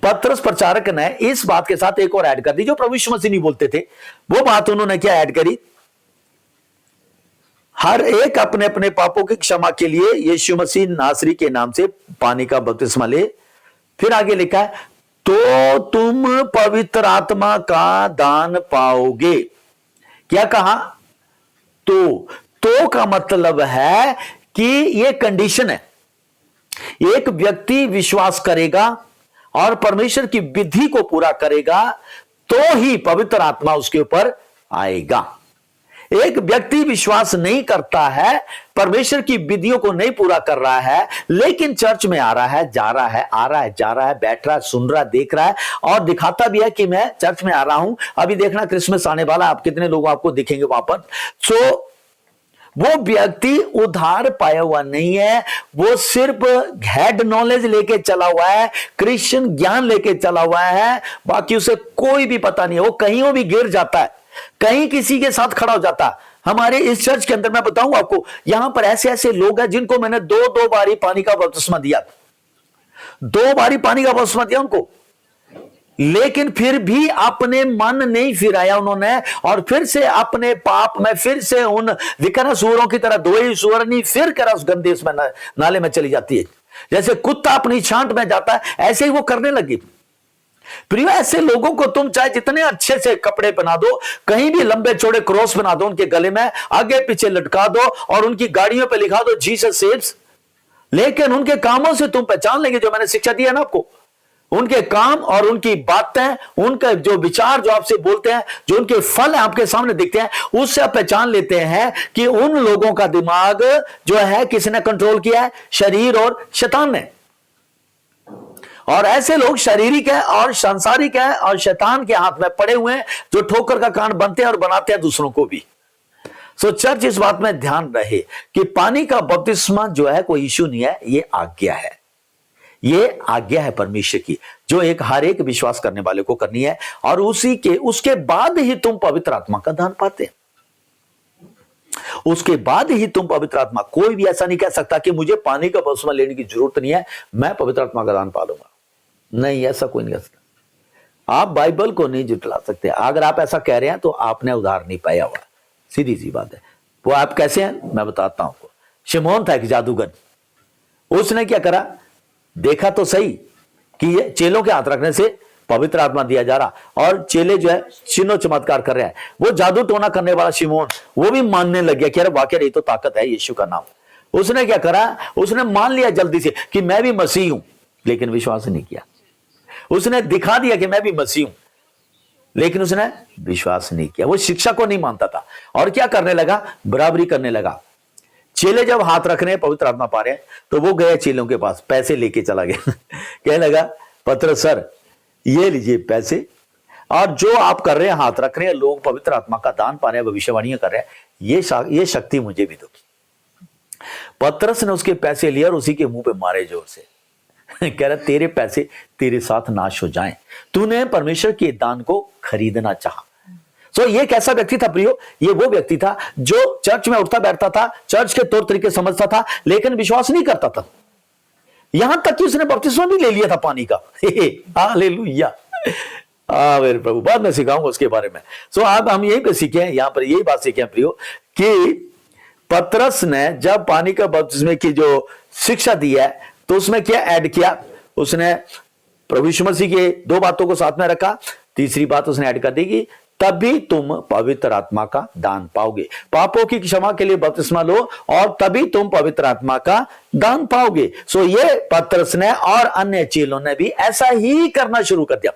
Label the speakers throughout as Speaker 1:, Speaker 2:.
Speaker 1: पतरस प्रचारक ने इस बात के साथ एक और ऐड कर दी जो प्रभु यीशु मसीह नहीं बोलते थे। वो बात उन्होंने क्या ऐड करी, हर एक अपने अपने पापों की क्षमा के लिए यीशु मसीह नासरी के नाम से पानी का बपतिस्मा ले। फिर आगे लिखा है, तो तुम पवित्र आत्मा का दान पाओगे। क्या कहा? तो का मतलब है कि यह कंडीशन है। एक व्यक्ति विश्वास करेगा और परमेश्वर की विधि को पूरा करेगा तो ही पवित्र आत्मा उसके ऊपर आएगा। एक व्यक्ति विश्वास नहीं करता है, परमेश्वर की विधियों को नहीं पूरा कर रहा है, लेकिन चर्च में आ रहा है, जा रहा है, आ रहा है, जा रहा है, बैठ रहा है, सुन रहा है, देख रहा है और दिखाता भी है कि मैं चर्च में आ रहा हूं। अभी देखना क्रिसमस आने वाला, आप कितने लोग आपको दिखेंगे वहां पर। सो वो व्यक्ति उद्धार पाया हुआ नहीं है, वो सिर्फ हेड नॉलेज लेके चला हुआ है, क्रिश्चियन ज्ञान लेके चला हुआ है, बाकी उसे कोई भी पता नहीं है। वो कहीं भी गिर जाता है, कहीं किसी के साथ खड़ा हो जाता है। हमारे इस चर्च के अंदर मैं बताऊं आपको, यहां पर ऐसे ऐसे लोग हैं जिनको मैंने दो बारी पानी का बपतिस्मा दिया, 2 बारी पानी का बपतिस्मा दिया उनको, लेकिन फिर भी अपने मन नहीं फिराया उन्होंने, और फिर से अपने पाप में फिर से उन विकर्ण सूअरों की तरह धोई सूअरनी फिर कर उस गंदे में नाले में चली जाती है। जैसे कुत्ता अपनी छांट में जाता है, ऐसे ही वो करने लगी। प्रिय, ऐसे लोगों को तुम चाहे जितने अच्छे से कपड़े पहना दो, कहीं भी लंबे चौड़े क्रॉस बना दो उनके गले में, आगे पीछे लटका दो और उनकी गाड़ियों पे लिखा दो जीसस सेव्स, लेकिन उनके कामों से तुम पहचान लेंगे, जो मैंने शिक्षा दी है ना आपको, उनके काम और उनकी बातें, उनका जो विचार जो आपसे बोलते हैं, जो उनके फल आपके सामने दिखते हैं, उससे आप पहचान लेते हैं कि उन लोगों का दिमाग जो है किसने कंट्रोल किया है? शरीर और शैतान ने। और ऐसे लोग शारीरिक है और सांसारिक है और शैतान के हाथ में पड़े हुए हैं, जो ठोकर का कारण बनते हैं और बनाते हैं दूसरों को भी। सो चर्च इस बात में ध्यान रहे कि पानी का बपतिस्मा जो है कोई इश्यू नहीं है, ये आज्ञा है। ये आज्ञा है परमेश्वर की, जो हर एक विश्वास करने वाले को करनी है, और उसके बाद ही तुम पवित्र आत्मा का दान पाते हैं। उसके बाद ही तुम पवित्र आत्मा, कोई भी ऐसा नहीं कह सकता कि मुझे पानी का बपतिस्मा लेने की जरूरत नहीं है, मैं पवित्र आत्मा का दान पा लूंगा। नहीं, ऐसा कोई नहीं कह सकता। आप बाइबल को नहीं जुटला सकते। अगर आप ऐसा कह रहे हैं तो आपने उधार नहीं पाया हुआ, सीधी सी बात है। वो आप कैसे हैं मैं बताता हूं आपको। शिमोन था एक जादूगर, उसने क्या करा, देखा तो सही कि ये चेलों के हाथ रखने से पवित्र आत्मा दिया जा रहा, और चेले जो है चिन्ह चमत्कार कर रहे हैं। वो जादू टोना करने वाला शिमोन, वो भी मानने लग गया कि अरे वाकई ये तो ताकत है यीशु का नाम। उसने क्या करा, उसने मान लिया जल्दी से कि मैं भी मसीह हूं, लेकिन विश्वास नहीं किया। उसने दिखा दिया कि मैं भी मसीह हूं, लेकिन उसने विश्वास नहीं किया। वो शिक्षा को नहीं मानता था और क्या करने लगा, बराबरी करने लगा। चेले जब हाथ रख रहे हैं, पवित्र आत्मा पा रहे हैं, तो वो गए चेलों के पास, पैसे लेके चला गया कहने लगा, पतरस सर ये लीजिए पैसे, और जो आप कर रहे हैं, हाथ रख रहे हैं, लोग पवित्र आत्मा का दान पा रहे हैं, भविष्यवाणियां कर रहे हैं, ये शक्ति मुझे भी दो। पतरस ने उसके पैसे लिए और उसी के मुंह पे मारे जोर से कह रहा, तेरे पैसे तेरे साथ नाश हो जाएं, तूने परमेश्वर के दान को खरीदना चाहा। सो ये कैसा व्यक्ति था प्रियो? ये वो व्यक्ति था जो चर्च में उठता बैठता था, चर्च के तौर तरीके समझता था, लेकिन विश्वास नहीं करता था। यहां तक कि उसने बपतिस्मा भी ले लिया था पानी का। हालेलुया, मेरे प्रभु, बाद में सिखाऊंगा उसके बारे में। सो अब हम यही पे सीखे, यहां पर यही बात सीखे प्रियो कि पतरस ने जब पानी का बपतिस्मे की जो शिक्षा दी है, तो उसमें क्या ऐड किया? उसने प्रभु यीशु मसीह के 2 बातों को साथ में रखा। तीसरी बात उसने ऐड कर दी कि तभी तुम पवित्र आत्मा का दान पाओगे। पापों की क्षमा के लिए बपतिस्मा लो और तभी तुम पवित्र आत्मा का दान पाओगे। सो ये पतरस ने और अन्य चेलों ने भी ऐसा ही करना शुरू कर दिया।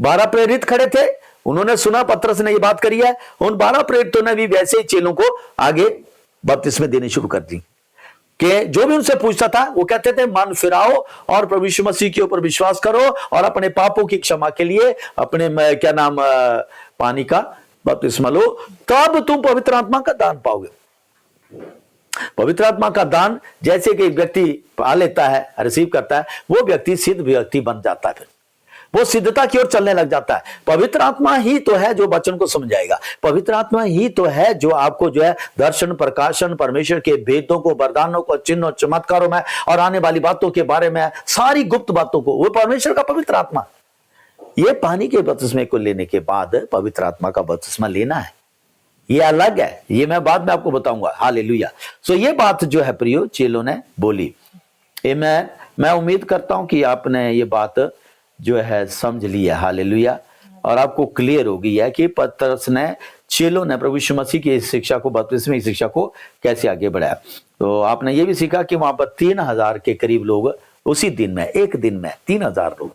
Speaker 1: 12 प्रेरित खड़े थे, उन्होंने सुना पतरस ने ये बात करी है, उन 12 प्रेरितों ने भी वैसे ही चेलों को आगे बपतिस्मे देने शुरू कर दी कि जो भी उनसे पूछता था वो कहते थे, मन फिराओ और प्रभु यीशु मसीह के ऊपर विश्वास करो और अपने पापों की क्षमा के लिए अपने पानी का बपतिस्मा लो, तब तुम पवित्र आत्मा का दान पाओगे। पवित्र आत्मा का दान जैसे कि एक व्यक्ति पा लेता है, रिसीव करता है, वो व्यक्ति सिद्ध व्यक्ति बन जाता है। वो सिद्धता की ओर चलने लग जाता है। पवित्र आत्मा ही तो है जो वचन को समझाएगा, पवित्र आत्मा ही तो है जो आपको जो है दर्शन, प्रकाशन, परमेश्वर के भेदों को, वरदानों को, चिन्हों, चमत्कारों में और आने वाली बातों के बारे में, सारी गुप्त बातों को, वो परमेश्वर का पवित्र आत्मा। ये पानी के बपतिस्मे को लेने के बाद पवित्र आत्मा का बपतिस्मा लेना है, ये अलग है, ये मैं बाद में आपको बताऊंगा। हालेलुया। सो ये बात जो है प्रियो चेलों ने बोली, ये मैं उम्मीद करता हूं कि आपने ये बात जो है समझ लिया। हालेलुया। और आपको क्लियर हो गई है कि पतरस ने, चेलों ने प्रभु यीशु मसीह की इस शिक्षा को, बपतिस्मे की शिक्षा को कैसे आगे बढ़ाया। तो आपने ये भी सीखा कि वहां पर 3000 के करीब लोग उसी दिन में, एक दिन में 3000 लोग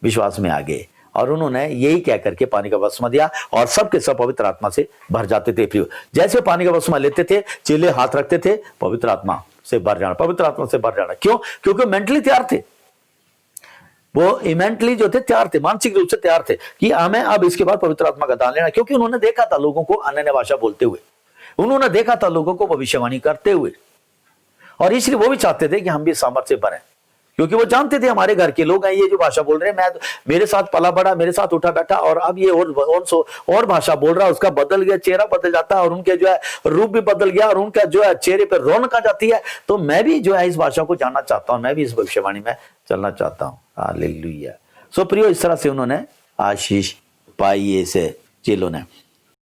Speaker 1: विश्वास में आ गए, और उन्होंने यही कह करके पानी का बपतिस्मा दिया, और सबके सब पवित्र आत्मा से भर जाते थे। प्रियो, जैसे पानी का बपतिस्मा लेते थे, चेले हाथ रखते थे, पवित्र आत्मा से भर जाना, पवित्र आत्मा से भर जाना। क्यों? क्योंकि मेंटली तैयार थे, वो मेंटली जो थे तैयार थे, मानसिक रूप से तैयार थे कि हमें अब इसके बाद पवित्र आत्मा का दान लेना। क्योंकि उन्होंने देखा था लोगों को अन्य भाषा बोलते हुए, उन्होंने देखा था लोगों को भविष्यवाणी करते हुए, और इसलिए वो भी चाहते थे कि हम भी सामर्थ्य बने, क्योंकि वो जानते थे हमारे घर के लोग हैं, ये जो भाषा बोल रहे हैं, मैं मेरे साथ पला बड़ा, मेरे साथ उठा बैठा, और अब ये और भाषा बोल रहा है, उसका बदल गया, चेहरा बदल जाता है, और उनके जो है रूप भी बदल गया, और उनका जो है चेहरे पर रौनक आ जाती है। तो मैं भी जो है इस भाषा को जानना चाहता हूं, मैं भी इस भविष्यवाणी में चलना चाहता हूं। हालेलुया। सो प्रियो, इस तरह से उन्होंने आशीष पाई, ऐसे चेलों ने।